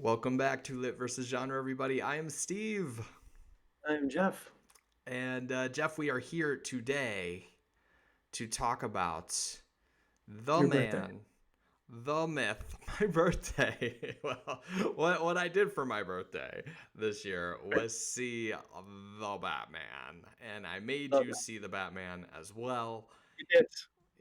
Welcome back to Lit versus Genre, everybody. I am Steve. I'm Jeff. And Jeff, we are here today to talk about the Your birthday. man, the myth, my birthday. Well, what I did for my birthday this year was see the Batman. And I made Love you that. see the Batman as well, You did.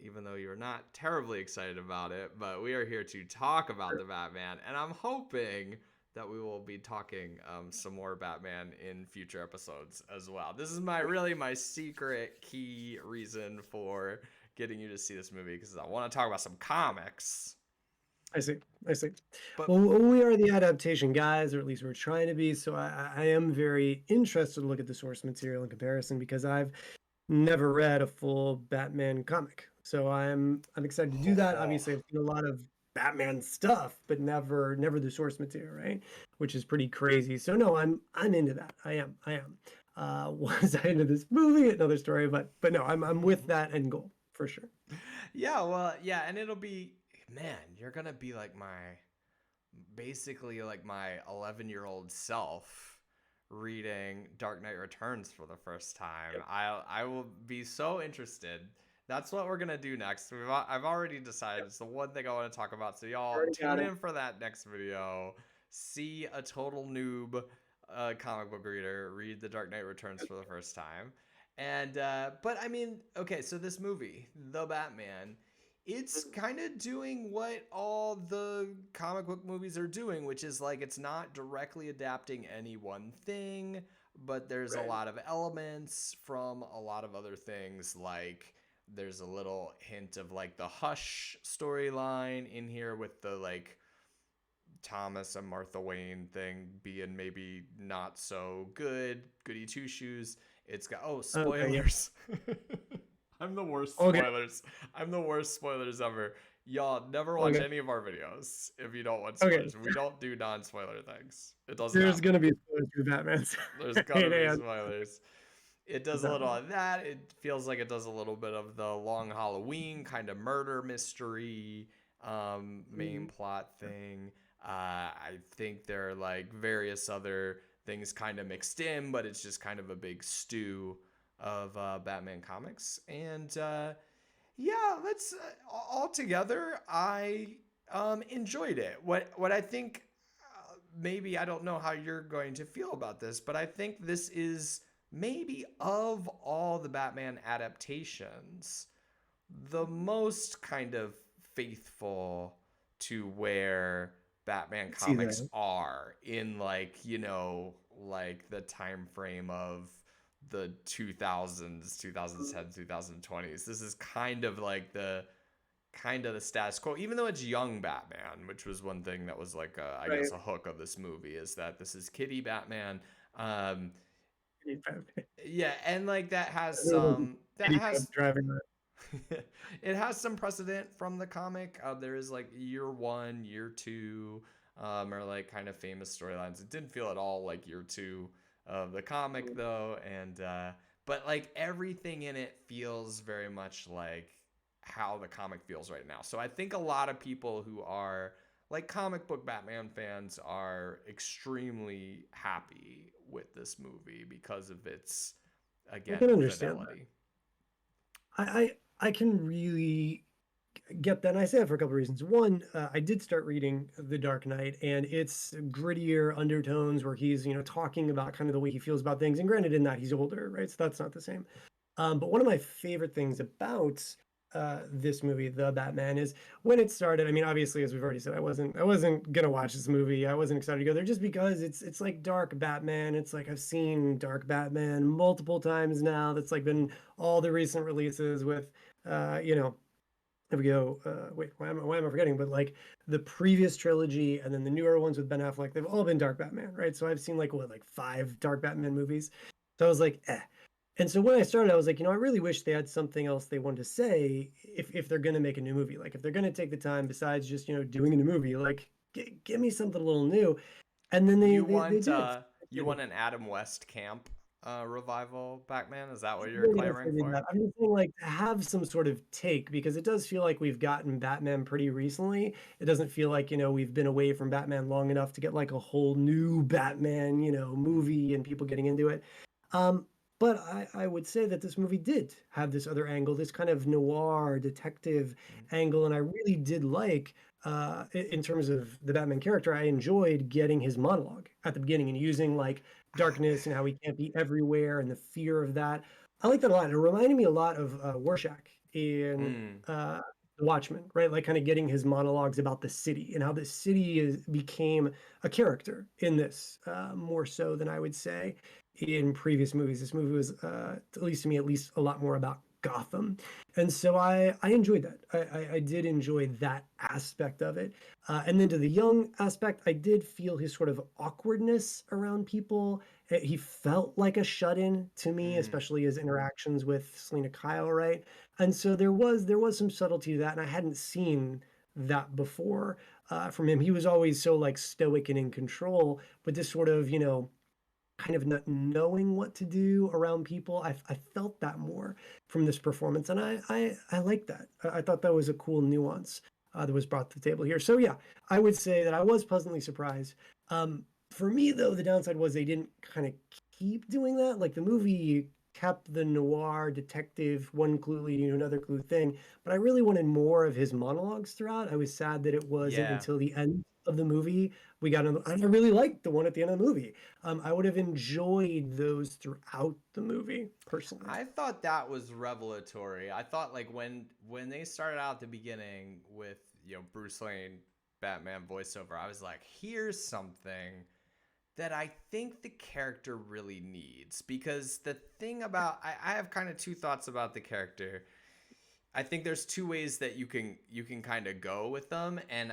even though you're not terribly excited about it. But we are here to talk about the Batman, and I'm hoping that we will be talking some more Batman in future episodes as well. This is my secret key reason for getting you to see this movie because I want to talk about some comics. I see. I see. But Well, we are the adaptation guys, or at least we're trying to be. So I am very interested to look at the source material in comparison because I've never read a full Batman comic. So I'm excited to do that. Obviously, I've seen a lot of Batman stuff, but never the source material, right? Which is pretty crazy. So no, I'm into that. I am. Was I into this movie? Another story, but no, I'm with that end goal for sure. yeah, well, yeah, and it'll be man, you're gonna be like my basically like my 11-year-old self reading Dark Knight Returns for the first time. Yep. I will be so interested. That's what we're gonna do next. I've already decided. Yep. It's the one thing I want to talk about. So y'all Already got tune it. in for that next video. See a total noob comic book reader read The Dark Knight Returns for the first time. And but I mean, okay, so this movie, The Batman, it's kind of doing what all the comic book movies are doing, which is like it's not directly adapting any one thing, but there's a Right. lot of elements from a lot of other things. Like there's a little hint of like the Hush storyline in here with the like Thomas and Martha Wayne thing being maybe not so good, goody two shoes. It's got Okay. Yep. spoilers. I'm the worst Okay. spoilers. I'm the worst spoilers ever. Y'all never watch Okay. any of our videos if you don't want Okay. spoilers. We don't do non-spoiler things. It doesn't There's happen. gonna be spoilers for the Batman's. There's gonna Right, be and spoilers. It does a little so of that. It feels like it does a little bit of the Long Halloween kind of murder mystery main mhm. plot thing. I think there are like various other things kind of mixed in, but it's just kind of a big stew of Batman comics. And yeah, let's all together. I enjoyed it. What I think maybe I don't know how you're going to feel about this, but I think this is maybe of all the Batman adaptations the most kind of faithful to where Batman See comics that. are in like, like the time frame of the 2000s, 2010s, 2020s. This is kind of the status quo, even though it's young Batman, which was one thing that was like I Right. guess a hook of this movie is that this is Kitty Batman. Um, yeah, and like that Kitty Cub has driving that. it has some precedent from the comic. There is like year one, year two, are like kind of famous storylines. It didn't feel at all like year two of the comic though, and but like everything in it feels very much like how the comic feels right now. So I think a lot of people who are like comic book Batman fans are extremely happy with this movie because of its I can again understand that. fidelity. I can really get that. And I say that for a couple of reasons. One, I did start reading The Dark Knight, and it's grittier undertones where he's talking about kind of the way he feels about things. And granted, in that he's older, right? So that's not the same. But one of my favorite things about this movie, The Batman, is when it started. I mean, obviously, as we've already said, I wasn't gonna watch this movie. I wasn't excited to go there just because it's like dark Batman. It's like I've seen dark Batman multiple times now. That's like been all the recent releases with, you know. There we go. Wait, why am I forgetting? But like the previous trilogy and then the newer ones with Ben Affleck, they've all been Dark Batman, right? So I've seen like what, like five Dark Batman movies. So I was like, eh. And so when I started, I was like, I really wish they had something else they wanted to say if they're gonna make a new movie. Like if they're gonna take the time besides just doing a new movie, like give me something a little new. And then they You they, they want did. you want an Adam West camp revival Batman? Is that what I'm you're really gonna clamoring say for? that. I'm just saying, like, to have some sort of take because it does feel like we've gotten Batman pretty recently. It doesn't feel like, we've been away from Batman long enough to get like a whole new Batman, movie and people getting into it. Um, but I would say that this movie did have this other angle, this kind of noir detective Mm. angle, and I really did like in terms of the Batman character, I enjoyed getting his monologue at the beginning and using like darkness and how he can't be everywhere and the fear of that. I like that a lot. It reminded me a lot of Rorschach in Mm. uh, The Watchmen, right? Like kind of getting his monologues about the city and how the city became a character in this more so than I would say in previous movies. This movie was, at least to me, at least a lot more about Gotham, and so I enjoyed that. I did enjoy that aspect of it, and then to the young aspect, I did feel his sort of awkwardness around people. He felt like a shut-in to me, Mm. especially his interactions with Selena Kyle, right? And so there was some subtlety to that, and I hadn't seen that before from him. He was always so like stoic and in control, but this sort of kind of not knowing what to do around people. I felt that more from this performance, and I like that. I thought that was a cool nuance that was brought to the table here. So yeah, I would say that I was pleasantly surprised. For me though, the downside was they didn't kind of keep doing that. Like the movie kept the noir detective one clue leading to another clue thing, but I really wanted more of his monologues throughout. I was sad that it wasn't Yeah. until the end of the movie we got and I really liked the one at the end of the movie. I would have enjoyed those throughout the movie, personally. I thought that was revelatory. I thought like when they started out at the beginning with, Bruce Wayne Batman voiceover, I was like, here's something that I think the character really needs. Because the thing about I have kind of two thoughts about the character. I think there's two ways that you can kind of go with them, and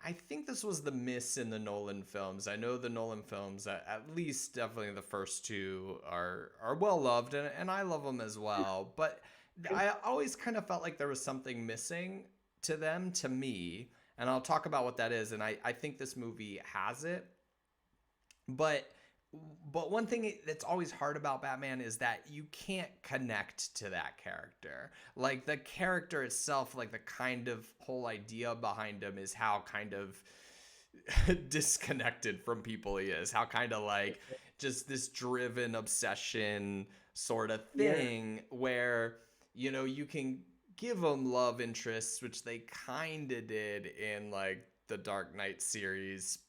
I think this was the miss in the Nolan films. I know the Nolan films, at least definitely the first two, are well loved, and I love them as well. But I always kind of felt like there was something missing to them, to me, and I'll talk about what that is. And I think this movie has it, but one thing that's always hard about Batman is that you can't connect to that character. Like the character itself, like the kind of whole idea behind him is how kind of disconnected from people he is. How kind of like just this driven obsession sort of Yeah, thing where you can give him love interests, which they kind of did in like the Dark Knight series,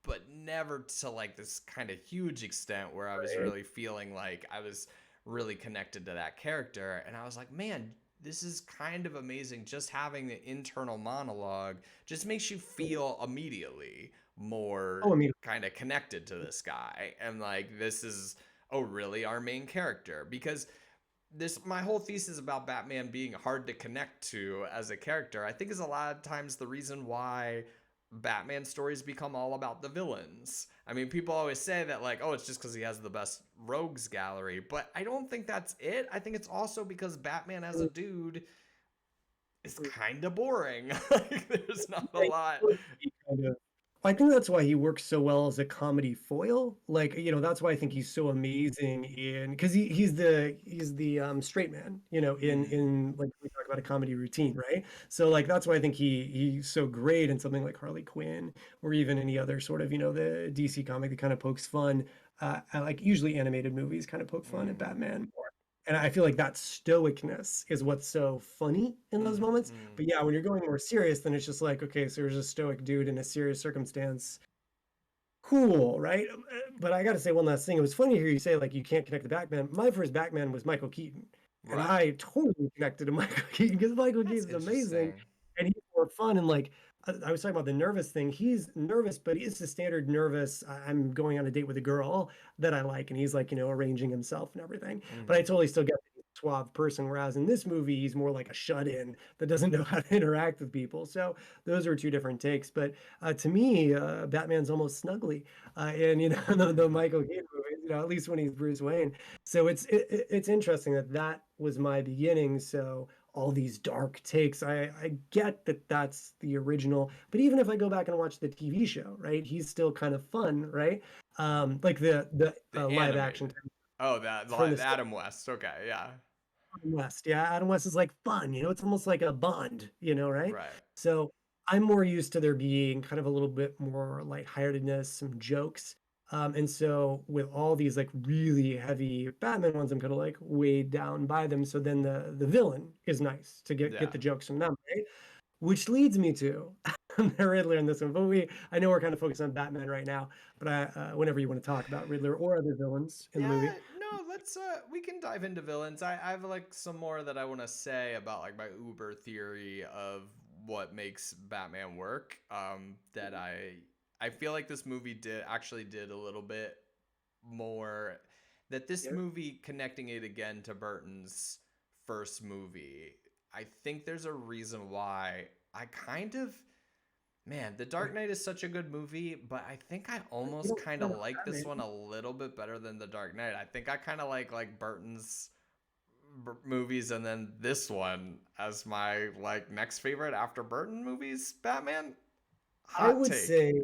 but never to like this kind of huge extent where I was right. really feeling like I was really connected to that character. And I was like, man, this is kind of amazing. Just having the internal monologue just makes you feel immediately more Oh, I mean, kind of connected to this guy. And like, this is, oh, really our main character? Because this my whole thesis about Batman being hard to connect to as a character, I think is a lot of times the reason why Batman stories become all about the villains. I mean, people always say that like, oh, it's just because he has the best rogues gallery, but I don't think that's it. I think it's also because Batman as a mm, dude is mm, kind of boring. Like, there's not a yeah, lot. he kind of I think that's why he works so well as a comedy foil. Like, that's why I think he's so amazing in because he's the straight man, Mm, in like we talk about a comedy routine, right? So like that's why I think he's so great in something like Harley Quinn or even any other sort of, the DC comic that kind of pokes fun. Like usually animated movies kind of poke fun at mm, Batman. And I feel like that stoicness is what's so funny in those mm, moments. mm, But yeah, when you're going more serious, then it's just like, okay, so there's a stoic dude in a serious circumstance. Cool, right? But I got to say one last thing. It was funny to hear you say like you can't connect to Batman. My first Batman was Michael Keaton, and right. I totally connected to Michael Keaton because Michael That's Keaton's amazing, interesting. and he's more fun. And like I was talking about the nervous thing. He's nervous, but it's the standard nervous. I'm going on a date with a girl that I like, and he's like arranging himself and everything. But I Mm, totally still get that he's a suave person. Whereas in this movie, he's more like a shut-in that doesn't know how to interact with people. So those are two different takes. But to me, Batman's almost snuggly in the Michael Keaton movies. At least when he's Bruce Wayne. So it's interesting that that was my beginning. So all these dark takes, I get that that's the original, but even if I go back and watch the TV show, right, he's still kind of fun, right? Like the the live action. animated. Oh, that from the Adam West. Okay, yeah. Adam West. Yeah, Adam West is like fun, it's almost like a Bond, right? Right. So I'm more used to there being kind of a little bit more lightheartedness, some jokes. And so with all these like really heavy Batman ones, I'm kind of like weighed down by them. So then the villain is nice to get Yeah. the jokes from them, right? Which leads me to the Riddler in this one. But I know we're kind of focused on Batman right now, but whenever you want to talk about Riddler or other villains in the movie. Yeah, no, let's we can dive into villains. I have like some more that I want to say about like my Uber theory of what makes Batman work. That I feel like this movie did a little bit more, that this Yeah. movie, connecting it again to Burton's first movie, I think there's a reason why I kind of, man, The Dark Knight is such a good movie, but I think I You almost don't kind care of about like this Batman. one a little bit better than The Dark Knight. I think I kind of like Burton's movies, and then this one as my like next favorite after Burton movies, Batman. I Hot would take. say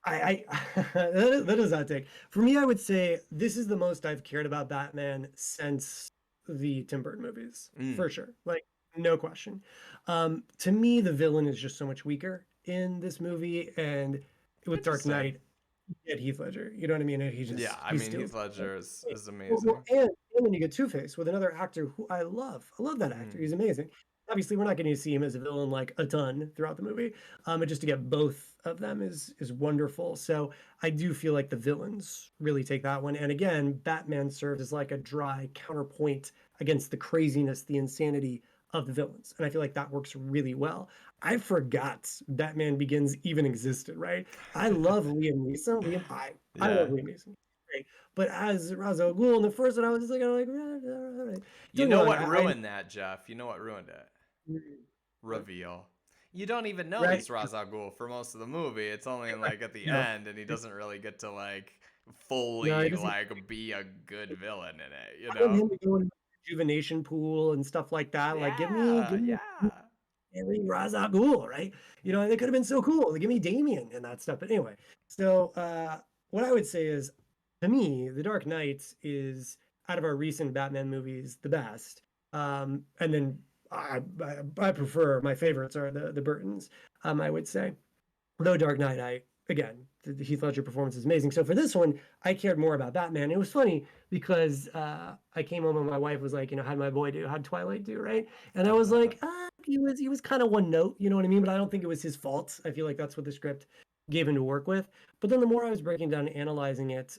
that is that take. For me, I would say this is the most I've cared about Batman since the Tim Burton movies, Mm, for sure. Like, no question. To me, the villain is just so much weaker in this movie, and with Dark interesting. Knight, get Heath Ledger. You know what I mean? And Yeah, I he mean Heath steals. Ledger Right. is Well, amazing. and when you get Two-Face with another actor who I love. I love that actor. Mm, He's amazing. Obviously, we're not getting to see him as a villain like a ton throughout the movie. But just to get both of them is wonderful. So I do feel like the villains really take that one. And again, Batman serves as like a dry counterpoint against the craziness, the insanity of the villains. And I feel like that works really well. I forgot Batman Begins even existed, right? I love Liam Neeson. I love yeah. Liam Neeson. Great. But as Ra's al Ghul in the first one, I was just like, all right. You Don't get me know wrong, what ruined that, Jeff? You know what ruined it? what? Reveal. You don't even know Right? he's Ra's al Ghul for most of the movie. It's only in, like at the No, end, and he doesn't really get to like no, he fully doesn't. like be a good villain in it. You I want know? him to go in the rejuvenation pool and stuff like that. Like, Yeah, give me yeah. Ra's al Ghul, right? They could have been so cool. Give me Damien and that stuff. But anyway, so what I would say is, to me, The Dark Knight is out of our recent Batman movies the best. And then I prefer my favorites are the Burtons. I would say. Though Dark Knight, again, the Heath Ledger performance is amazing. So for this one, I cared more about Batman. It was funny because I came home and my wife was like, how'd my boy do? How'd Twilight do? Right? And I was like, he was kind of one note, you know what I mean? But I don't think it was his fault. I feel like that's what the script gave him to work with. But then the more I was breaking down and analyzing it,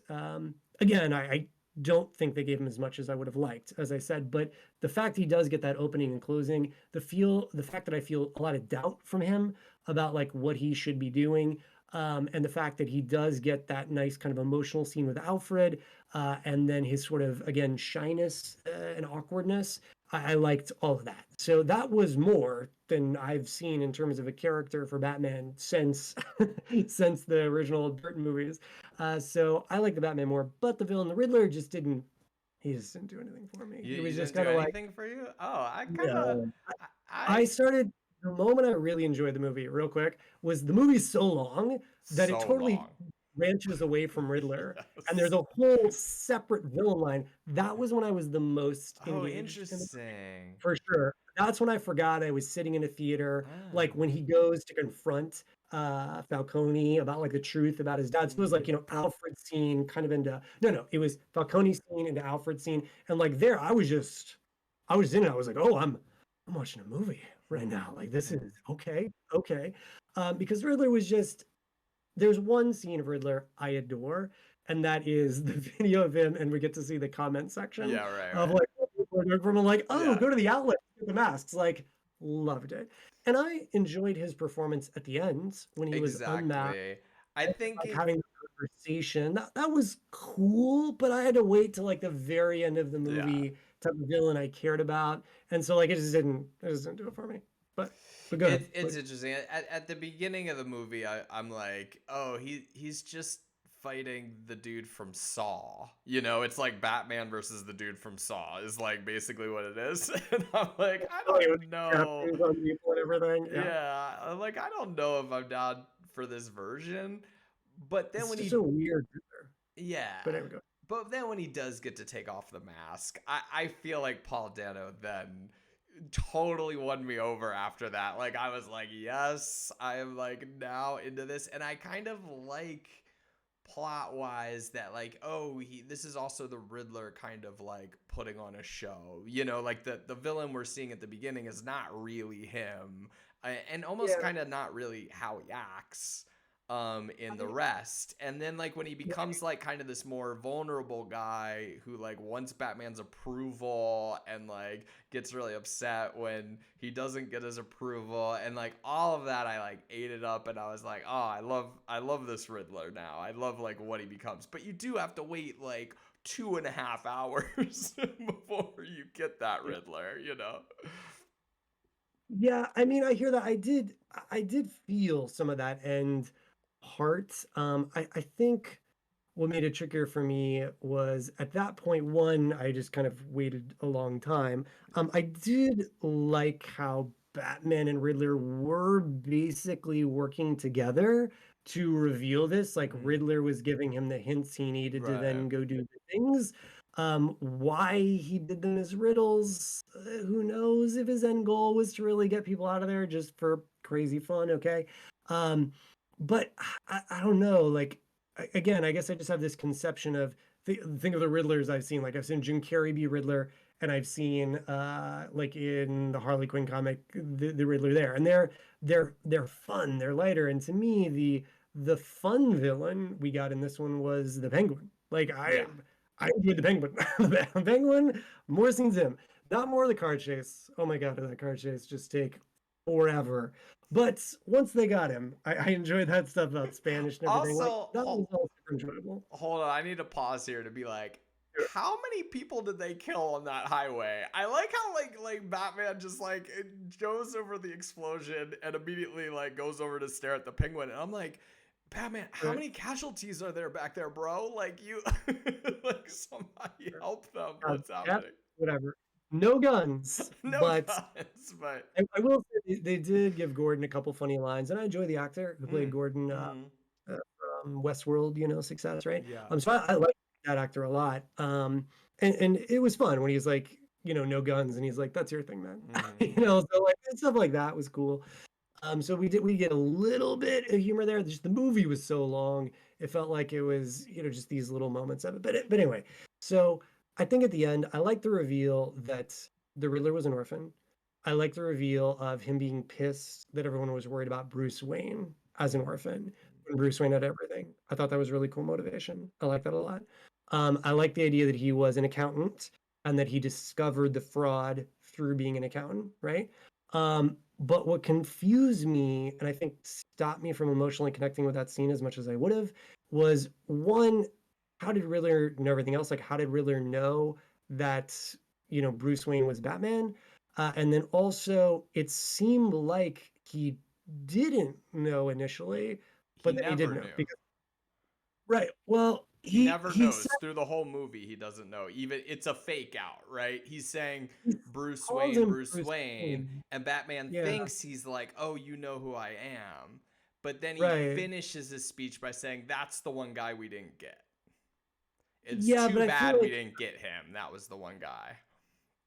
again, I don't think they gave him as much as I would have liked, as I said. But the fact he does get that opening and closing, the fact that I feel a lot of doubt from him about like what he should be doing. And the fact that he does get that nice kind of emotional scene with Alfred, and then his sort of again shyness and awkwardness. I liked all of that. So that was more than I've seen in terms of a character for Batman since since the original Burton movies. So I like the Batman more, but the villain, the Riddler, just didn't. He just didn't do anything for me. He You was just didn't do kind of like, anything for you? Oh, I kind of, no. I I started the moment I really enjoyed the movie, real quick, was the movie's so long that it so totally long. branches away from Riddler, and there's Yes. a whole separate villain line. That was when I was the most Oh, engaged in the movie, interesting. for sure. That's when I forgot I was sitting in a theater, like Ah. when he goes to confront Falcone about like the truth about his dad. So it was like, Mm. Alfred's scene kind of into no, it was Falcone's scene into Alfred's scene. And like there, I was in it. I was like, oh, I'm watching a movie right now. Like this is okay, okay. Because Riddler was just there's one scene of Riddler I adore, and that is the video of him, and we get to see the comment section Yeah, right, of right. like what people are doing from him, like, oh, Yeah, go to the outlet, get the masks. Like, loved it. And I enjoyed his performance at the end when he was unmasked, exactly. I think like it having the conversation. That was cool, but I had to wait till like the very end of the yeah. movie to have the villain I cared about. And so like it just didn't do it for me. But go ahead, It's please. interesting. At the beginning of the movie, I'm like, oh, he's just fighting the dude from Saw. You know, it's like Batman versus the dude from Saw is like basically what it is. And I'm like, I Oh, yeah, with don't the know. tattoos on people and everything. Yeah. Yeah, I'm like I don't know if I'm down for this version. But then It's when just a he, weird, yeah, but anyway, go. But then when he does get to take off the mask, I feel like Paul Dano then totally won me over after that. Like I was like, yes, I am like now into this. And I kind of like plot wise that like, oh, he this is also the Riddler kind of like putting on a show. You know, like the villain we're seeing at the beginning is not really him. And almost Yeah, kind of not really how he acts in the I, rest. And then like when he yeah, becomes like kind of this more vulnerable guy who like wants Batman's approval and like gets really upset when he doesn't get his approval, and like all of that I like ate it up, and I was like, oh, I love this Riddler now. I love like what he becomes. But you do have to wait like 2.5 hours before you get that yeah. Riddler, you know? Yeah, I mean, I hear that. I did feel some of that end part. I think what made it trickier for me was at that point, one, I just kind of waited a long time. I did like how Batman and Riddler were basically working together to reveal this. Like Mm-hmm. Riddler was giving him the hints he needed to Right. then go do the things. Why he did them as riddles, who knows if his end goal was to really get people out of there just for crazy fun, okay? Um, but I don't know, like again, I guess I just have this conception of think of the Riddlers I've seen. Like I've seen Jim Carrey be Riddler, and I've seen like in the Harley Quinn comic the Riddler there, and they're fun, they're lighter, and to me the fun villain we got in this one was the Penguin. Like Yeah. I enjoyed the Penguin. The Penguin, more scenes him. Not more of the car chase. Oh my god, did that car chase just take forever. But once they got him, I enjoyed that stuff about Spanish and everything. Like Also, that was all super enjoyable. hold on, I need to pause here to be like, how many people did they kill on that highway? I like how like Batman just like it goes over the explosion and immediately like goes over to stare at the penguin, and I'm like, Batman, how Right. many casualties are there back there, bro? Like you, like somebody help them. God, What's yeah, happening? whatever. No guns, No but guns, but I will say they did give Gordon a couple funny lines, and I enjoy the actor who played mm, Gordon mm-hmm. from Westworld, Success, right? Yeah. So I like that actor a lot. And it was fun when he's like, no guns, and he's like, "That's your thing, man." Mm-hmm. So like stuff like that was cool. So we get a little bit of humor there. Just the movie was so long, it felt like it was, just these little moments of it. But anyway, so I think at the end, I like the reveal that the Riddler was an orphan. I like the reveal of him being pissed that everyone was worried about Bruce Wayne as an orphan when Bruce Wayne had everything. I thought that was really cool motivation. I like that a lot. I like the idea that he was an accountant and that he discovered the fraud through being an accountant, right? But what confused me, and I think stopped me from emotionally connecting with that scene as much as I would have, was one, how did Riddler know everything else? Like, how did Riddler know that, Bruce Wayne was Batman? And then also, it seemed like he didn't know initially, He but then he did never know knew. because, right. Well, He never he said knows through the whole movie. He doesn't know. Even it's a fake out, right? He's saying he Bruce calls Wayne, him Bruce Bruce Wayne, Wayne. and Batman Yeah, thinks he's like, "Oh, you know who I am." But then he right. finishes his speech by saying, "That's the one guy we didn't get. It's Yeah, too but I feel bad we like didn't get him. That was the one guy."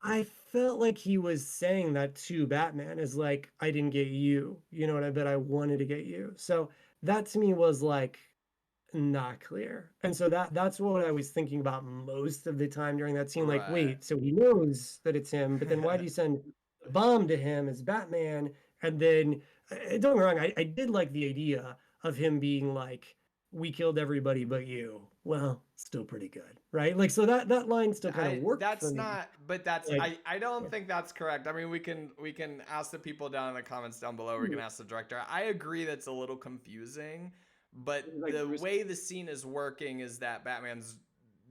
I felt like he was saying that to Batman is like, I didn't get you, what I bet I wanted to get you. So that to me was like not clear. And so that's what I was thinking about most of the time during that scene. Like, Right. wait, so he knows that it's him, but then why do you send the bomb to him as Batman? And then don't get me wrong, I did like the idea of him being like, we killed everybody but you. Well, still pretty good, right? Like, so that line still kind of I worked for that's me. not but that's Like, I don't think that's correct. I mean, we can ask the people down in the comments down below. We can yeah. ask the director. I agree that's a little confusing, but Like the Bruce. way the scene is working is that Batman's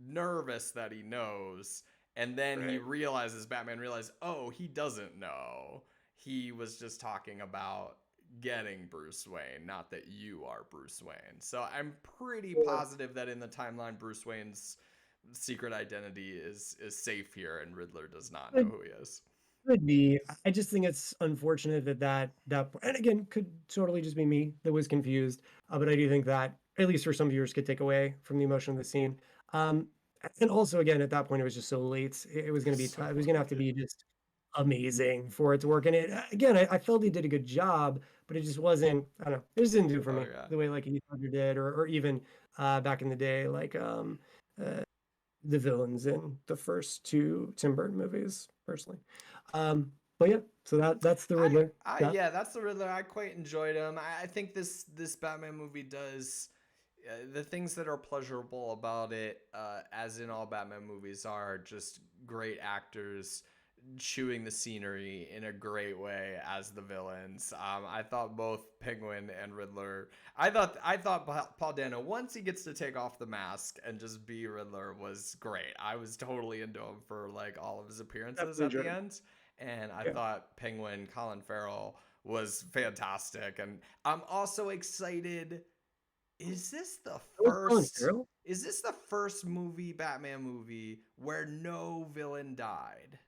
nervous that he knows, and then he Right. realizes Batman realizes, "Oh, he doesn't know. He was just talking about getting Bruce Wayne, not that you are Bruce Wayne." So I'm pretty Or positive that in the timeline Bruce Wayne's secret identity is safe here, and Riddler does not know could who he is. could be. I just think it's unfortunate that and again could totally just be me that was confused. But I do think that at least for some viewers could take away from the emotion of the scene. Um, And also, again, at that point, it was just so late. It was gonna be So it was gonna have to late. be just amazing for it to work, and again, I felt he did a good job, but it just wasn't, I don't know, it just didn't do it for Oh me yeah. the way, like, Heath Ledger did, or even, back in the day, like, uh, the villains in the first 2 Tim Burton movies, personally. But yeah, so that's the Riddler. That Yeah, that's the Riddler. I quite enjoyed him. I think this Batman movie does the things that are pleasurable about it, as in all Batman movies, are just great actors chewing the scenery in a great way as the villains. I thought both Penguin and Riddler. I thought Paul Dano, once he gets to take off the mask and just be Riddler, was great. I was totally into him for like all of his appearances definitely at the enjoyed. end, and I Yeah. thought Penguin Colin Farrell was fantastic. And I'm also excited. Is this the That was Colin first? Farrell? Is this the first Batman movie, where no villain died?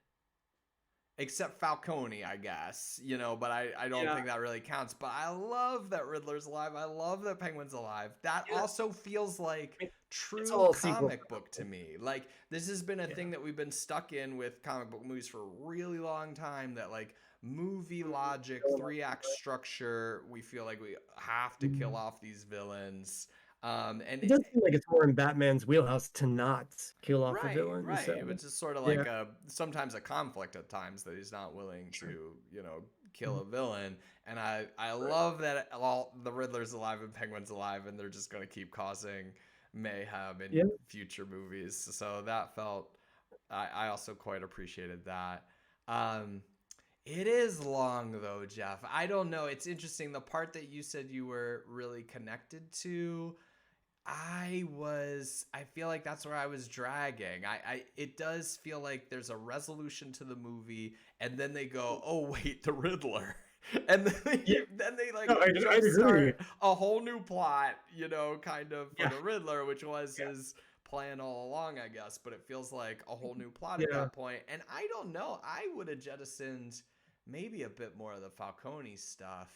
Except Falcone, I guess, but I don't Yeah. think that really counts. But I love that Riddler's alive. I love that Penguin's alive. That Yeah. also feels like I mean, it's true all sequel comic book to stuff. me. Like, this has been a Yeah. thing that we've been stuck in with comic book movies for a really long time, that like movie Mhm. logic, Going on 3 act from structure, we feel like we have to that. kill Mhm. off these villains. And It does seem like it's more in Batman's wheelhouse to not kill off the Right, villain, right. so It was just sort of yeah. like sometimes a conflict at times, that he's not willing Sure. to, kill Mhm. a villain. And I Right. love that all the Riddler's alive and Penguin's alive, and they're just going to keep causing mayhem in Yeah. future movies. So that felt, I also quite appreciated that. Um, it is long though, Jeff. I don't know. It's interesting. The part that you said you were really connected to, I feel like that's where I was dragging. It does feel like there's a resolution to the movie, and then they go, oh wait, the Riddler. And then Yeah. they No, like I'd agree. jumpstart a whole new plot, kind of for Yeah. the Riddler, which was Yeah. his plan all along, I guess. But it feels like a whole new plot at Yeah. that point. And I don't know. I would have jettisoned maybe a bit more of the Falcone stuff,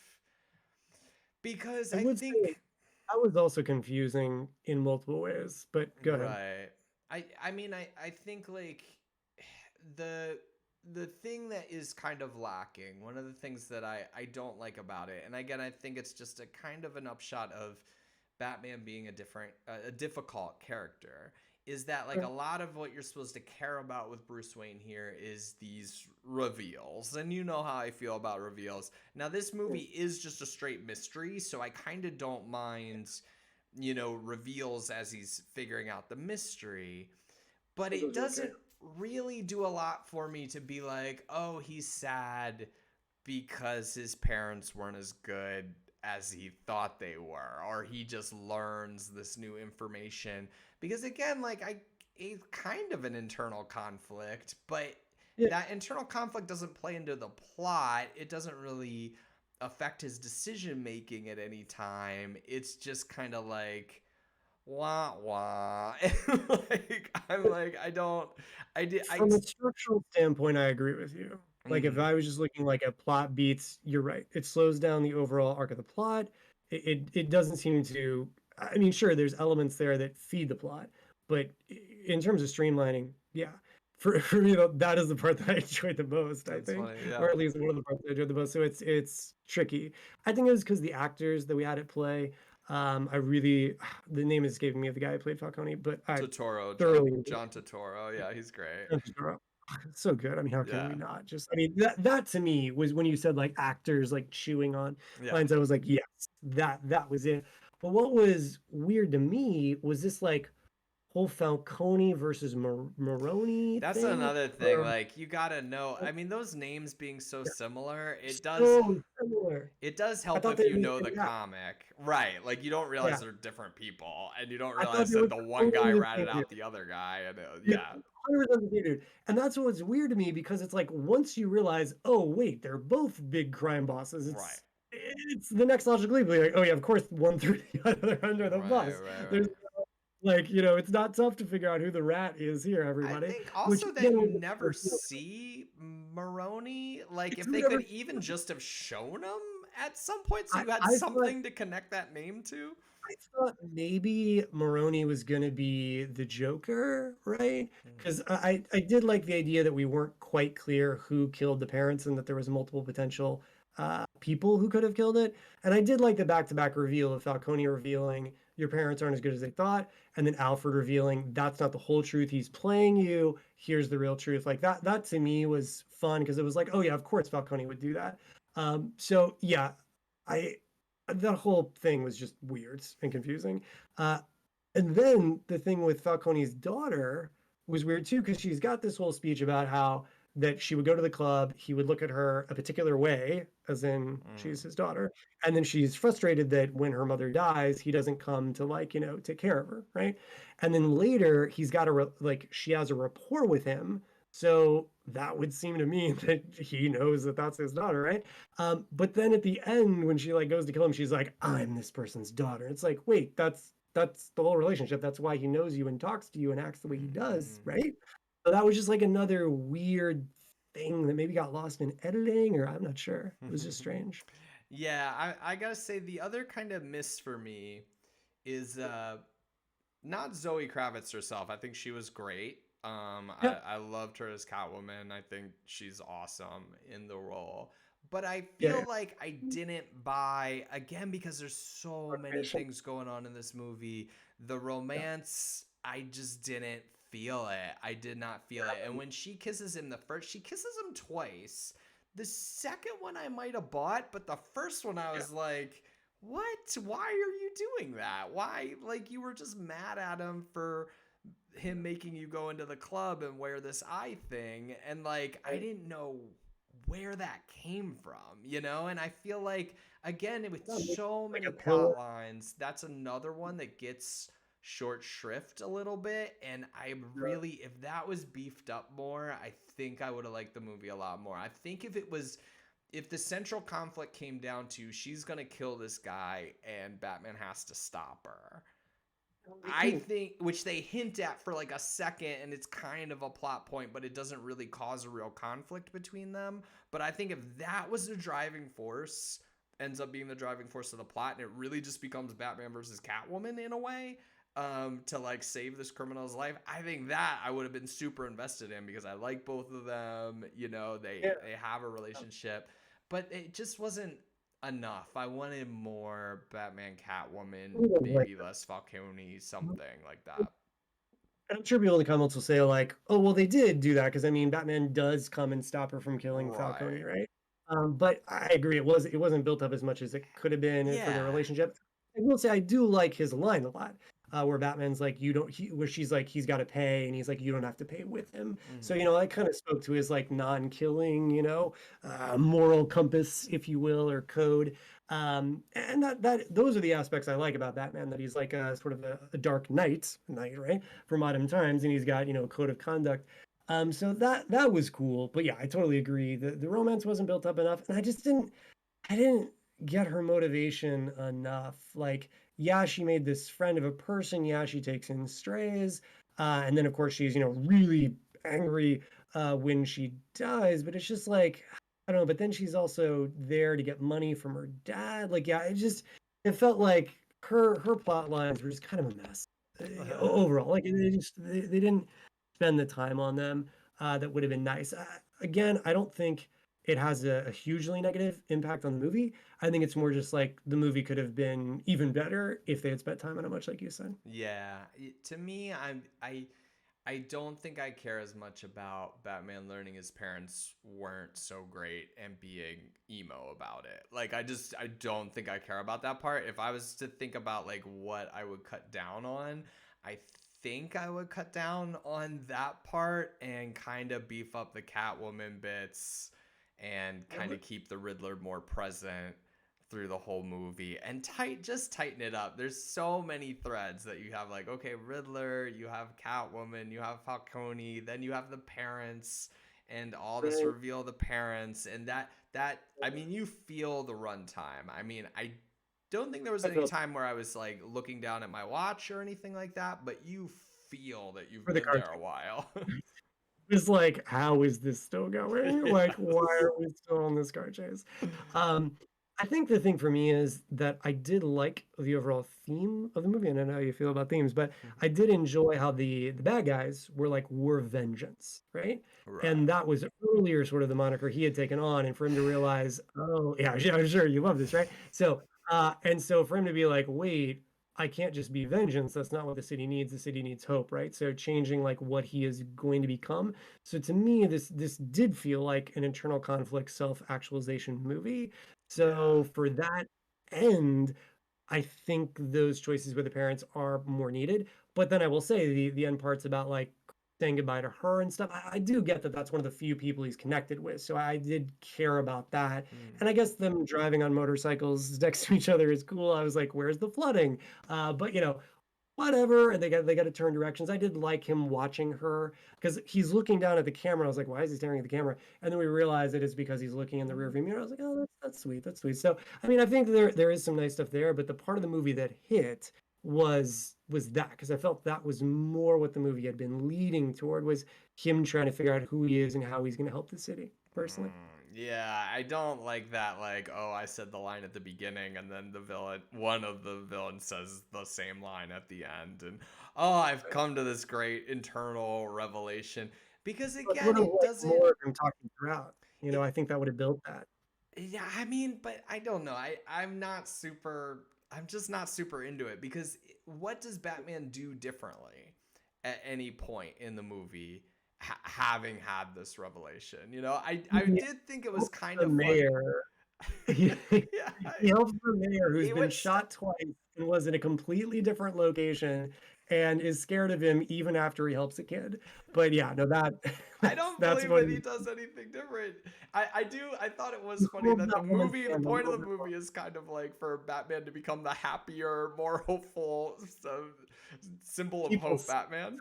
because I I would say think. that was also confusing in multiple ways, but go ahead. Right. I mean, I think like the the thing that is kind of lacking, one of the things that I don't like about it, and again, I think it's just a kind of an upshot of Batman being a difficult character, is that like a Sure. lot of what you're supposed to care about with Bruce Wayne here is these reveals. And you know how I feel about reveals. Now this Yeah. movie is just a straight mystery, so I kind of don't mind, reveals as he's figuring out the mystery, but Think it those are okay. doesn't really do a lot for me to be like, oh, he's sad because his parents weren't as good as he thought they were, or he just learns this new information. Because again, like, it's kind of an internal conflict, but Yeah. that internal conflict doesn't play into the plot. It doesn't really affect his decision making at any time. It's just kind of like wah wah. And like, I'm like, I don't, I did, From a structural standpoint, I agree with you. Like, if mm, I was just looking like at plot beats, you're right. It slows down the overall arc of the plot. It doesn't seem to, I mean, sure, there's elements there that feed the plot, but in terms of streamlining, yeah. For me, though, that is the part that I enjoyed the most, I that's think, funny. or Yeah. at least one of the parts I enjoyed the most. So it's tricky. I think it was because the actors that we had at play, I really, the name is escaping me of the guy who played Falcone, but I Totoro, thoroughly enjoyed John Totoro. Yeah, he's great. it. So good. I mean, how can we Yeah. not just, I mean, that to me was when you said like actors like chewing on Yeah. lines, I was like, yes, that was it. But what was weird to me was this like whole Falcone versus Maroni That's thing. another thing. Or Like, you gotta know. I mean, those names being so yeah, similar, so similar. it does I help thought if they were you the know the same guy. comic, right? Like, you don't realize Yeah. they're different people, and you don't I thought realize they that were the one guy totally the ratted same dude. out the other guy, and Yeah, yeah, 100% the same dude. And that's what's weird to me because it's like once you realize, oh wait, they're both big crime bosses. right, It's the next logical leap. Like, oh yeah, of course, one threw the other under the right, bus. right, There's right. like, it's not tough to figure out who the rat is here, I everybody. think Which also that again, you was never see Maroney. Like, if who they never. could even just have shown him at some point, so I you had I thought something to connect that name to. I thought maybe Maroni was gonna be the Joker, right? Mhm. Because I did like the idea that we weren't quite clear who killed the parents and that there was multiple potential people who could have killed it. And I did like the back-to-back reveal of Falcone revealing your parents aren't as good as they thought, and then Alfred revealing that's not the whole truth. He's playing you. Here's the real truth. Like that to me was fun because it was like, oh yeah, of course Falcone would do that. So yeah, I that whole thing was just weird and confusing. Uh, and then the thing with Falcone's daughter was weird too, because she's got this whole speech about how that she would go to the club, he would look at her a particular way, as in she's Mm. his daughter, and then she's frustrated that when her mother dies, he doesn't come to like, take care of her, right? And then later he's got like she has a rapport with him. So that would seem to me that he knows that that's his daughter, right? But then at the end, when she like goes to kill him, she's like, "I'm this person's daughter." It's like, wait, that's the whole relationship. That's why he knows you and talks to you and acts the way he does, Mhm. right? So that was just like another weird thing that maybe got lost in editing, or I'm not sure. It was just strange. Yeah, I gotta say the other kind of miss for me is not Zoe Kravitz herself. I think she was great. Yeah, I loved her as Catwoman. I think she's awesome in the role. But I yeah, feel like I didn't buy again because there's so many yeah. things going on in this movie. The Yeah. romance, I just didn't feel it. I did not feel it. And when she kisses him the first, she kisses him twice. The second one I might have bought, but the first one I Yeah. was like, what? Why are you doing that? Why? Like, you were just mad at him for him making you go into the club and wear this eye thing. And, like, I Right. didn't know where that came from, you know? And I feel like, again, with Yeah, maybe so like many a pillar. plot lines, that's another one that gets short shrift a little bit. And I really, if that was beefed up more, I think I would have liked the movie a lot more. I think if the central conflict came down to she's going to kill this guy and Batman has to stop her, They I didn't. think, which they hint at for like a second, and it's kind of a plot point, but it doesn't really cause a real conflict between them. But I think if that was the driving force, ends up being the driving force of the plot, and it really just becomes Batman versus Catwoman in a way, to like save this criminal's life, I think that I would have been super invested in because I like both of them. You know, Yeah. they have a relationship, but it just wasn't enough. I wanted more Batman, Catwoman, Like maybe less Falcone, something like that. I'm sure people in the comments will say like, "Oh, well, they did do that because I mean, Batman does come and stop her from killing Falcone, Right. right?" But I agree, it wasn't built up as much as it could have been for their Yeah. relationship. I will say I do like his line a lot, where Batman's like, "You don't," where she's like, "He's got to pay," and he's like, "You don't have to pay with him." So Hmm. that kind of spoke to his like non-killing, moral compass, if you will, or code. And that those are the aspects I like about Batman. That he's like a sort of a dark knight, right? For modern times, and he's got a code of conduct. So that was cool. But yeah, I totally agree. The romance wasn't built up enough, and I didn't get her motivation enough. Like, yeah, she made this friend of a person. Yeah, she takes in strays, and then of course she's really angry when she dies. But it's just like I don't know. But then she's also there to get money from her dad. Like, yeah, it felt like her plot lines were just kind of a mess overall. Like they didn't spend the time on them that would have been nice. Again, I don't think it has a hugely negative impact on the movie. I think it's more just like the movie could have been even better if they had spent time on it, much like you said. Yeah. To me, I don't think I care as much about Batman learning his parents weren't so great and being emo about it. Like I don't think I care about that part. If I was to think about like what I would cut down on, I think I would cut down on that part and kind of beef up the Catwoman bits and I kind would of keep the Riddler more present through the whole movie and just tighten it up. There's so many threads that you have like okay, Riddler, you have Catwoman, you have Falcone, then you have the parents and all this right. reveal of the parents and that I mean you feel the runtime. I mean, I don't think there was I any feel time where I was like looking down at my watch or anything like that, but you feel that you've for the been there cartoon. a while. It's like, how is this still going? Like, why are we still on this car chase? Um, I think the thing for me is that I did like the overall theme of the movie, and I know how you feel about themes, but I did enjoy how the bad guys were like were vengeance, right? Right. And that was earlier sort of the moniker he had taken on, and for him to realize, oh yeah, yeah, I'm sure you love this, right? So and so for him to be like, wait, I can't just be vengeance. That's not what the city needs. The city needs hope, right? So changing like what he is going to become. So to me, this did feel like an internal conflict, self-actualization movie. Yeah. So for that end, I think those choices with the parents are more needed. But then I will say the end parts about like saying goodbye to her and stuff. I do get that that's one of the few people he's connected with. So I did care about that. Mm. And I guess them driving on motorcycles next to each other is cool. I was like, where's the flooding? But whatever. And they got to turn directions. I did like him watching her because he's looking down at the camera. I was like, why is he staring at the camera? And then we realized that it's because he's looking in the rearview mirror. I was like, oh, that's sweet. That's sweet. So I mean, I think there is some nice stuff there, but the part of the movie that hit was that because I felt that was more what the movie had been leading toward was him trying to figure out who he is and how he's going to help the city personally. Yeah, I don't like that. Like, oh, I said the line at the beginning, and then one of the villains says the same line at the end, and oh, I've come to this great internal revelation. Because I again, would have it liked doesn't. more of him talking throughout. It, I think that would have built that. yeah, I mean, but I don't know. I'm not super. I'm just not super into it because what does Batman do differently at any point in the movie, having had this revelation? I He did think it was helps kind the of funny. mayor. He Yeah, he helps the mayor who's it been was. shot twice and was in a completely different location and is scared of him even after he helps a kid. But yeah, no, that I that's don't that's believe what that he does anything different. I do. I thought it was he funny holds that the that woman's movie, the hand a point of little the bit more. movie is kind of like for Batman to become the happier, more hopeful, symbol of People hope Batman.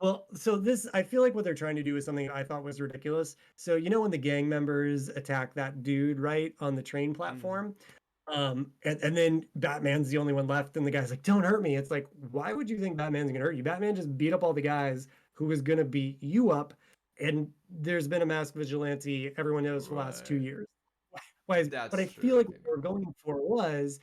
Well, so this I feel like what they're trying to do is something I thought was ridiculous. So when the gang members attack that dude, right, on the train Mm. platform, and then Batman's the only one left, and the guy's like, "Don't hurt me." It's like, why would you think Batman's gonna hurt you? Batman just beat up all the guys who was gonna beat you up, and there's been a masked vigilante everyone knows for the last two Right. years. But I That's feel true. like what we're going for was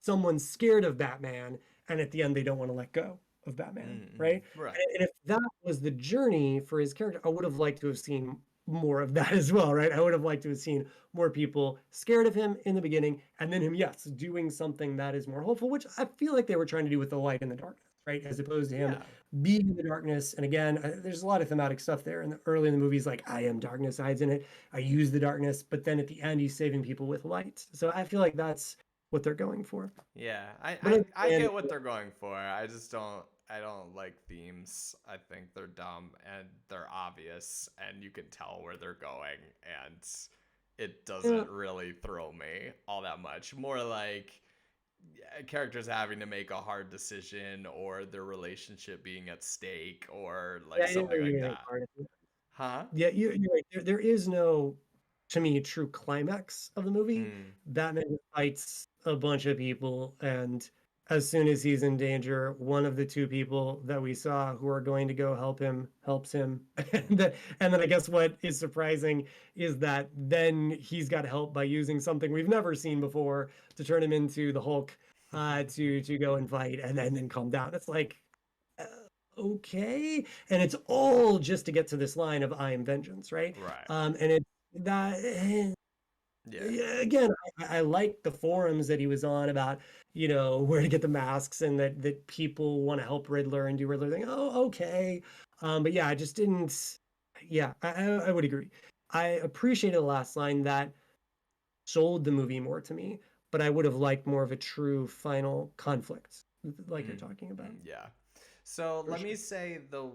someone's scared of Batman, and at the end they don't want to let go of Batman, Mm-hmm. right? Right. And if that was the journey for his character, I would have liked to have seen more of that as well, right? I would have liked to have seen more people scared of him in the beginning, and then him, yes, doing something that is more hopeful, which I feel like they were trying to do with the light and the darkness, right? As opposed to him Yeah. being in the darkness. And again, there's a lot of thematic stuff there. And early in the movies, like I am darkness, hides in it. I use the darkness, but then at the end, he's saving people with light. So I feel like that's what they're going for. Yeah. But I and get what they're going for. I just don't. I don't like themes. I think they're dumb and they're obvious, and you can tell where they're going, and it yeah, doesn't really throw me all that much. More like characters having to make a hard decision or their relationship being at stake or yeah, like I didn't something really like get any that. part of it. Huh? Yeah, you're right. There is no, to me, true climax of the movie. Mm. Batman fights a bunch of people, and as soon as he's in danger, one of the two people that we saw who are going to go help him helps him. And then I guess what is surprising is that then he's got help by using something we've never seen before to turn him into the Hulk, to go and fight and then calm down. It's like, uh, okay, and it's all just to get to this line of "I am vengeance," right? Right. And it's that Yeah. yeah, again, I like the forums that he was on about, where to get the masks and that people want to help Riddler and do Riddler thing. Oh, okay. But yeah, I just didn't. Yeah, I would agree. I appreciated the last line that sold the movie more to me, but I would have liked more of a true final conflict, like you're Mm. talking about, Mm. Yeah. So for let me sure. say the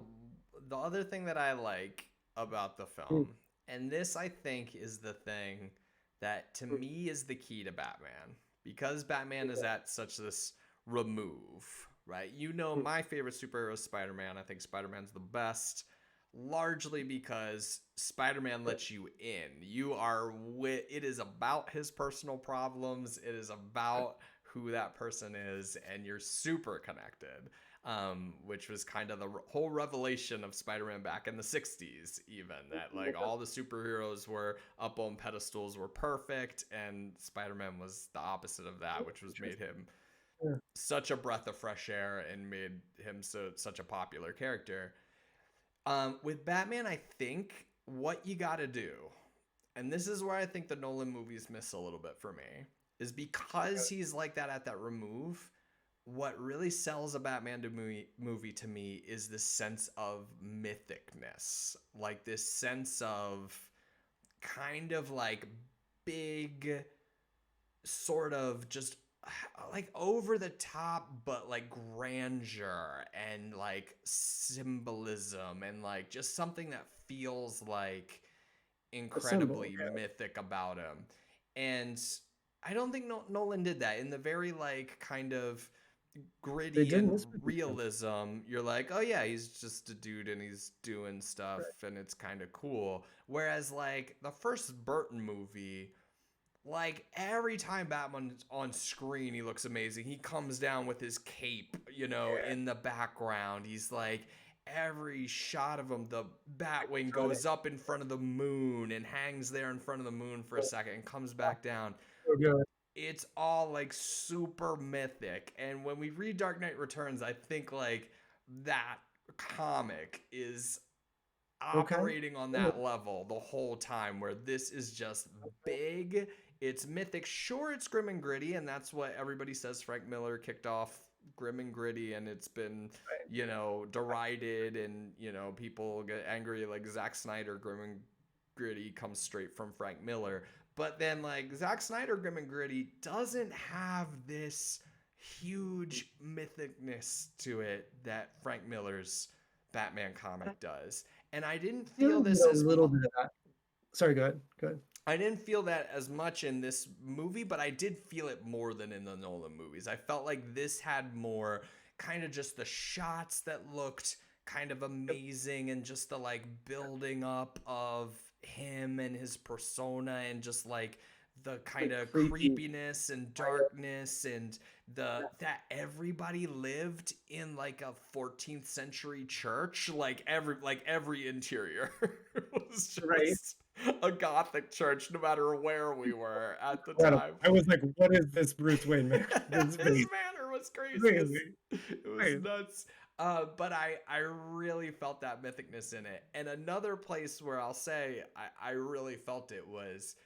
other thing that I like about the Mm, film, and this I think is the thing that to mm, me is the key to Batman, because Batman is okay, at such this remove, right? mm, My favorite superhero is Spider-Man. I think Spider-Man's the best, largely because Spider-Man right, lets you in. It is about his personal problems. It is right, about who that person is, and you're super connected. which was kind of the whole revelation of Spider-Man back in the 60s, even that like all the superheroes were up on pedestals, were perfect, and Spider-Man was the opposite of that, which was made him Yeah. such a breath of fresh air and made him such a popular character. With Batman, I think what you got to do, and this is where I think the Nolan movies miss a little bit for me, is because he's like that at that remove. What really sells a Batman movie to me is this sense of mythicness, like this sense of kind of like big, sort of just like over the top, but like grandeur and like symbolism and like just something that feels like A symbol. incredibly Yeah. mythic about him. And I don't think Nolan did that in the very like kind of They gritty did in and this movie too. realism. You're like, oh yeah, he's just a dude and he's doing stuff Right. and it's kind of cool. Whereas like the first Burton movie, like every time Batman's on screen, he looks amazing. He comes down with his cape, Yeah. in the background. He's like every shot of him, the Batwing Iconic. goes up in front of the moon and hangs there in front of the moon for a second and comes back down. So good. It's all like super mythic. And when we read Dark Knight Returns, I think like that comic is Okay. operating on Yeah. that level the whole time where this is just big, it's mythic. Sure, it's grim and gritty, and that's what everybody says. Frank Miller kicked off grim and gritty, and it's been derided, and people get angry like Zack Snyder. Grim and gritty comes straight from Frank Miller, but then like Zack Snyder grim and gritty doesn't have this huge mythicness to it that Frank Miller's Batman comic does. And I didn't feel Still get this a as little bit of that. Sorry, go ahead. Go ahead. I didn't feel that as much in this movie, but I did feel it more than in the Nolan movies. I felt like this had more kind of just the shots that looked kind of Yep. amazing and just the like building up of him and his persona and just like the kind Like of creepy. creepiness and Kind of. darkness and the Yeah. that everybody lived in like a 14th century church, like every interior was Right. just a gothic church no matter where we were at the Incredible. time. I was like, what is this Bruce Wayne man? This His face. manner was crazy. Crazy. It was Crazy. nuts. But I really felt that mythicness in it. And another place where I'll say I really felt it was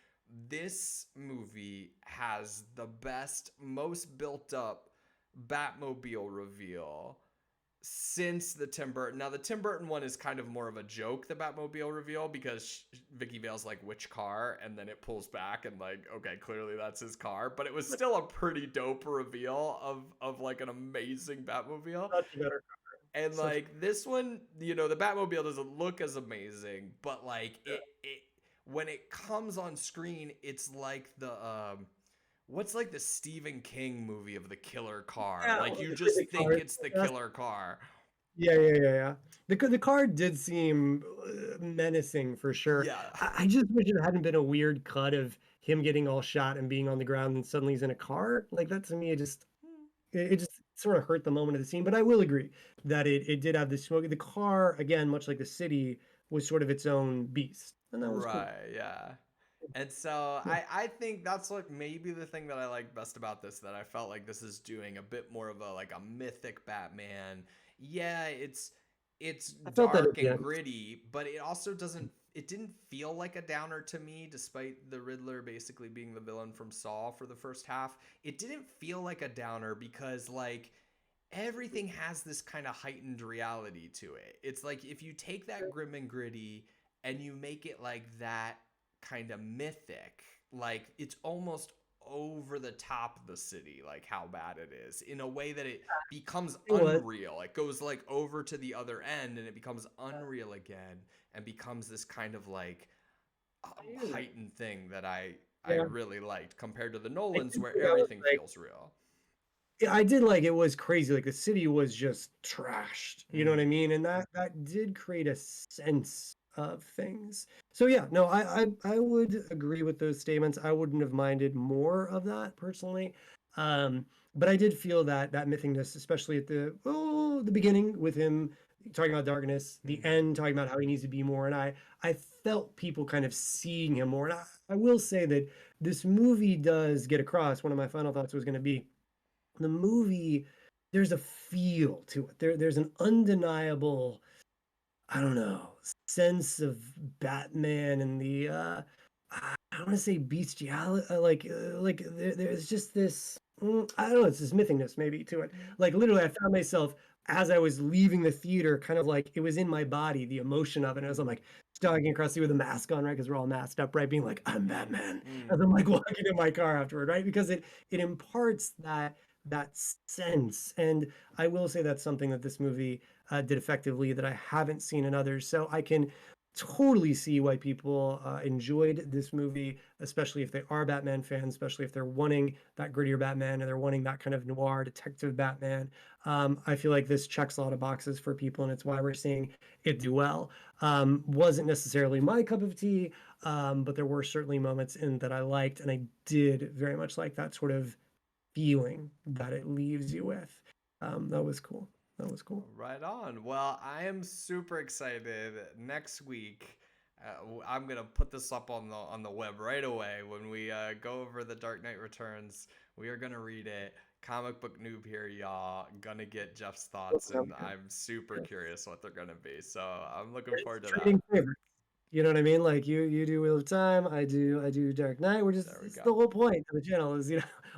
this movie has the best, most built up Batmobile reveal since the Tim Burton. Now the Tim Burton one is kind of more of a joke, the Batmobile reveal, because Vicky Vale's like, which car? And then it pulls back and like, okay, clearly that's his car. But it was still a pretty dope reveal of like an amazing Batmobile. Such a better. And Such. like this one, the Batmobile doesn't look as amazing, but like it when it comes on screen, it's like the what's like the Stephen King movie of the killer car. Yeah. Like you The just crazy think car. it's the killer car. Yeah, yeah, yeah, yeah. The card did seem menacing for sure. Yeah. I just wish it hadn't been a weird cut of him getting all shot and being on the ground and suddenly he's in a car. Like that to me, it just sort of hurt the moment of the scene. But I will agree that it did have this smoke. The car, again, much like the city, was sort of its own beast, and that was cool. Right, yeah. And so Yeah. I think that's like maybe the thing that I like best about this, that I felt like this is doing a bit more of a like a mythic Batman. Yeah, it's I felt that at dark the and end. gritty, but it didn't feel like a downer to me, despite the Riddler basically being the villain from Saw for the first half. It didn't feel like a downer because like everything has this kind of heightened reality to it. It's like if you take that grim and gritty and you make it like that kind of mythic, like it's almost over the top of the city, like how bad it is, in a way that it becomes It was. unreal. It goes like over to the other end and it becomes unreal again and becomes this kind of like I hear that. heightened thing that I Yeah. really liked compared to the I Nolans did where think that was everything like, feels real. yeah, I did like it was crazy. Like the city was just trashed. You know what I Mm. mean? And that did create a sense of things. So yeah, no, I would agree with those statements. I wouldn't have minded more of that personally. But I did feel that mythiness, especially at the the beginning with him talking about darkness, the Mm-hmm. end talking about how he needs to be more, and I felt people kind of seeing him more. And I will say that this movie does get across. One of my final thoughts was going to be the movie. There's a feel to it. There's an undeniable, I don't know, sense of Batman and the I don't want to say bestiality, there's just this I don't know, it's this mythiness maybe to it. Like literally, I found myself as I was leaving the theater, kind of like it was in my body, the emotion of it. As I'm like stalking across the with a mask on, right? Because we're all masked up, right? Being like, I'm Batman. As I'm like walking in my car afterward, right? Because it imparts that sense. And I will say that's something that this movie did effectively that I haven't seen in others. So I can totally see why people enjoyed this movie, especially if they are Batman fans, especially if they're wanting that grittier Batman and they're wanting that kind of noir detective Batman. I feel like this checks a lot of boxes for people, and it's why we're seeing it do well. Wasn't necessarily my cup of tea, but there were certainly moments in that I liked, and I did very much like that sort of feeling that it leaves you with. That was cool. That was cool. Right on. Well, I am super excited. Next week, I'm gonna put this up on the web right away when we go over the Dark Knight Returns. We are gonna read it. Comic book noob here, y'all. Gonna get Jeff's thoughts, and Okay. I'm super Yeah. curious what they're gonna be. So I'm looking It's forward to that. trading favorites. You know what I mean? Like you do Wheel of Time, I do Dark Knight. We're just There we it's go. the whole point of the channel is,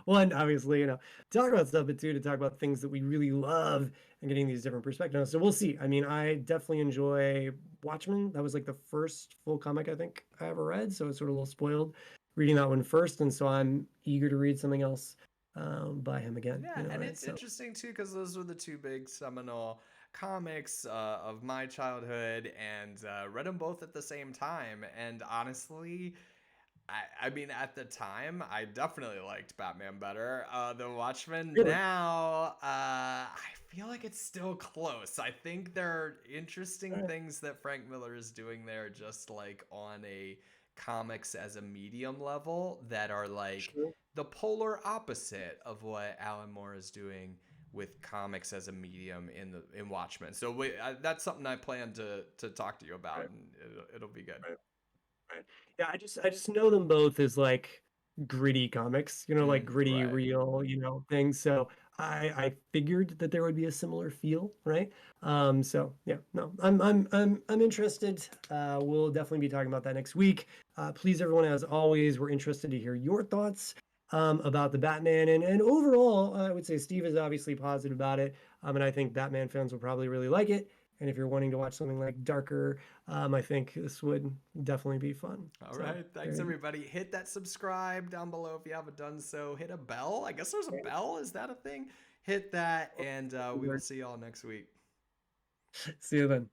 one, obviously, talk about stuff, but two, to talk about things that we really love and getting these different perspectives. So we'll see. I mean, I definitely enjoy Watchmen. That was like the first full comic I think I ever read, so it's sort of a little spoiled reading that one first, and so I'm eager to read something else by him again. Yeah, and Right? it's So interesting too because those were the two big seminal comics of my childhood, and read them both at the same time. And honestly, I mean, at the time, I definitely liked Batman better than Watchmen. really, Now, I feel like it's still close. I think there are interesting all right, things that Frank Miller is doing there, just like on a comics as a medium level, that are like sure. the polar opposite of what Alan Moore is doing with comics as a medium in Watchmen. So that's something I plan to talk to you about, Right, and it'll be good. right. Right. Yeah, I just know them both as like gritty comics, like gritty, Right. real, things. So I figured that there would be a similar feel, right? So yeah, no, I'm interested. We'll definitely be talking about that next week. Please, everyone, as always, we're interested to hear your thoughts about the Batman and overall, I would say Steve is obviously positive about it, and I think Batman fans will probably really like it. And if you're wanting to watch something like darker, I think this would definitely be fun. All So right. there Thanks, you everybody. Hit that subscribe down below if you haven't done so. Hit a bell. I guess there's a go. bell. Is that a thing? Hit that, and we will Right. see y'all next week. See you then.